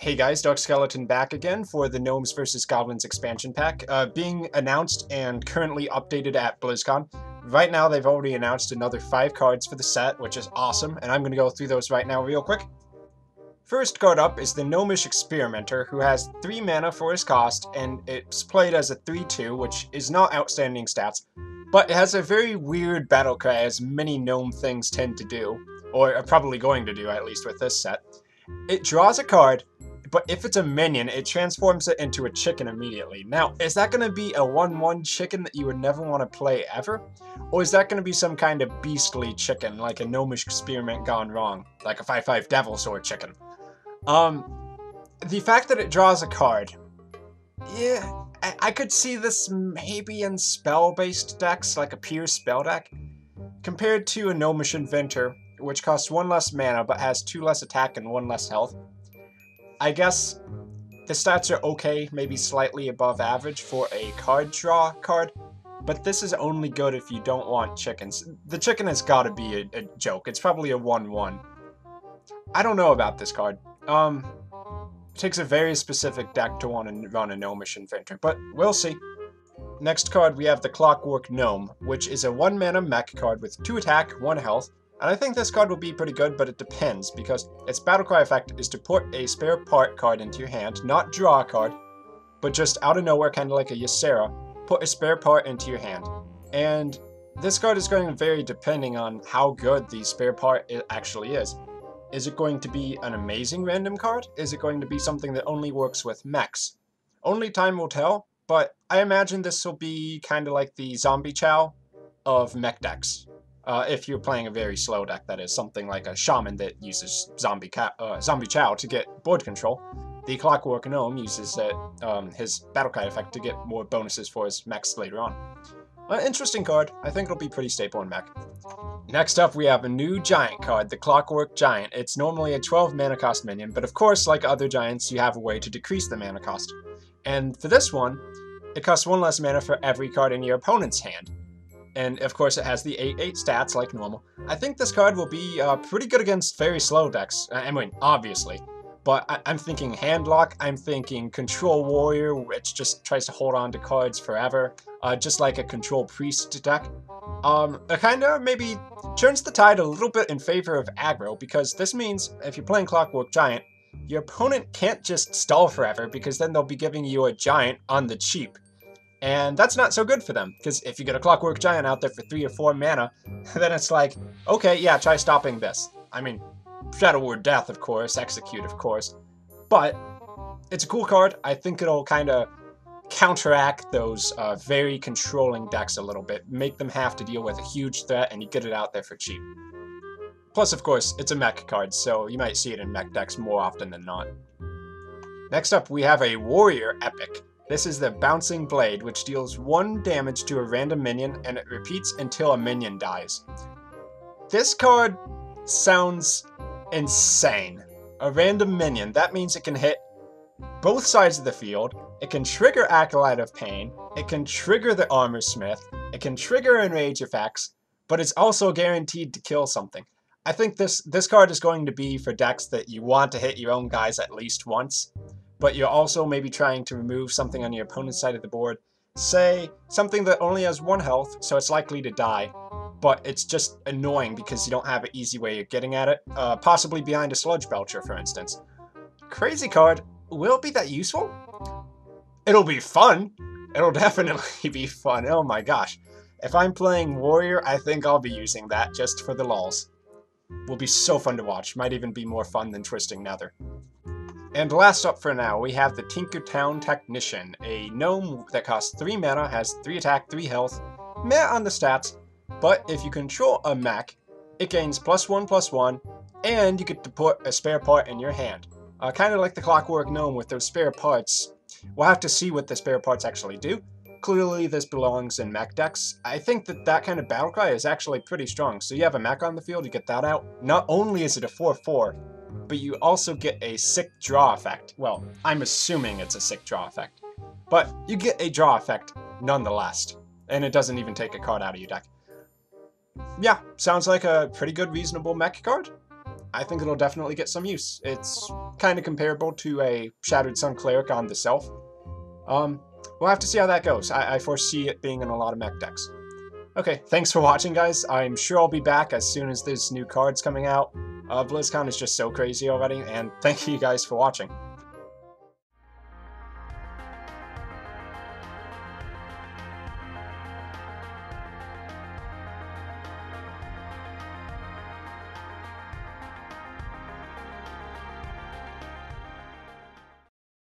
Hey guys, Dark Skeleton back again for the Gnomes vs. Goblins expansion pack, being announced and currently updated at BlizzCon. Right now they've already announced another 5 cards for the set, which is awesome, and I'm going to go through those right now real quick. First card up is the Gnomish Experimenter, who has 3 mana for his cost, and it's played as a 3/2, which is not outstanding stats, but it has a very weird Battlecry, as many gnome things tend to do, or are probably going to do at least with this set. It draws a card, but if it's a minion, it transforms it into a chicken immediately. Now, is that going to be a 1/1 chicken that you would never want to play ever? Or is that going to be some kind of beastly chicken, like a Gnomish Experiment gone wrong? Like a 5/5 Devil Sword chicken? The fact that it draws a card, yeah, I could see this maybe in spell-based decks, like a pure spell deck, compared to a Gnomish Inventor, which costs 1 less mana but has 2 less attack and 1 less health. I guess the stats are okay, maybe slightly above average for a card draw card, but this is only good if you don't want chickens. The chicken has got to be a joke. It's probably a 1/1. I don't know about this card. It takes a very specific deck to want to run a Gnomish Inventor, but we'll see. Next card we have the Clockwork Gnome, which is a 1 mana mech card with 2 attack, 1 health. And I think this card will be pretty good, but it depends, because its Battlecry effect is to put a spare part card into your hand, not draw a card, but just out of nowhere, kind of like a Ysera, put a spare part into your hand. And this card is going to vary depending on how good the spare part actually is. Is it going to be an amazing random card? Is it going to be something that only works with mechs? Only time will tell, but I imagine this will be kind of like the Zombie Chow of mech decks. If you're playing a very slow deck, that is, something like a Shaman that uses Zombie Chow to get board control. The Clockwork Gnome uses his Battlecry effect to get more bonuses for his mechs later on. Interesting card. I think it'll be pretty staple in mech. Next up, we have a new giant card, the Clockwork Giant. It's normally a 12 mana cost minion, but of course, like other giants, you have a way to decrease the mana cost. And for this one, it costs 1 less mana for every card in your opponent's hand. And of course it has the 8/8 stats like normal. I think this card will be pretty good against very slow decks. I mean, obviously. But I'm thinking Handlock, I'm thinking Control Warrior, which just tries to hold on to cards forever. Just like a Control Priest deck. It kind of maybe turns the tide a little bit in favor of aggro, because this means if you're playing Clockwork Giant, your opponent can't just stall forever, because then they'll be giving you a giant on the cheap. And that's not so good for them, because if you get a Clockwork Giant out there for 3 or 4 mana, then it's like, okay, yeah, try stopping this. I mean, Shadow Word Death, of course, Execute, of course, but it's a cool card. I think it'll kind of counteract those very controlling decks a little bit, make them have to deal with a huge threat, and you get it out there for cheap. Plus, of course, it's a mech card, so you might see it in mech decks more often than not. Next up, we have a Warrior Epic. This is the Bouncing Blade, which deals 1 damage to a random minion, and it repeats until a minion dies. This card sounds insane. A random minion, that means it can hit both sides of the field, it can trigger Acolyte of Pain, it can trigger the Armor Smith, it can trigger Enrage effects, but it's also guaranteed to kill something. I think this card is going to be for decks that you want to hit your own guys at least once, but you're also maybe trying to remove something on your opponent's side of the board. Say, something that only has 1 health, so it's likely to die, but it's just annoying because you don't have an easy way of getting at it, possibly behind a Sludge Belcher, for instance. Crazy card. Will it be that useful? It'll be fun. It'll definitely be fun. Oh my gosh. If I'm playing Warrior, I think I'll be using that just for the lulz. Will be so fun to watch. Might even be more fun than Twisting Nether. And last up for now, we have the Tinkertown Technician, a gnome that costs 3 mana, has 3 attack, 3 health, meh on the stats, but if you control a mech, it gains +1/+1, and you get to put a spare part in your hand. Kind of like the Clockwork Gnome with those spare parts. We'll have to see what the spare parts actually do. Clearly this belongs in mech decks. I think that kind of Battlecry is actually pretty strong, so you have a mech on the field, you get that out. Not only is it a 4/4, but you also get a sick draw effect. Well, I'm assuming it's a sick draw effect. But you get a draw effect nonetheless. And it doesn't even take a card out of your deck. Yeah, sounds like a pretty good reasonable mech card. I think it'll definitely get some use. It's kind of comparable to a Shattered Sun Cleric on the Self. We'll have to see how that goes. I foresee it being in a lot of mech decks. Okay, thanks for watching, guys. I'm sure I'll be back as soon as there's new cards coming out. BlizzCon is just so crazy already, and thank you guys for watching.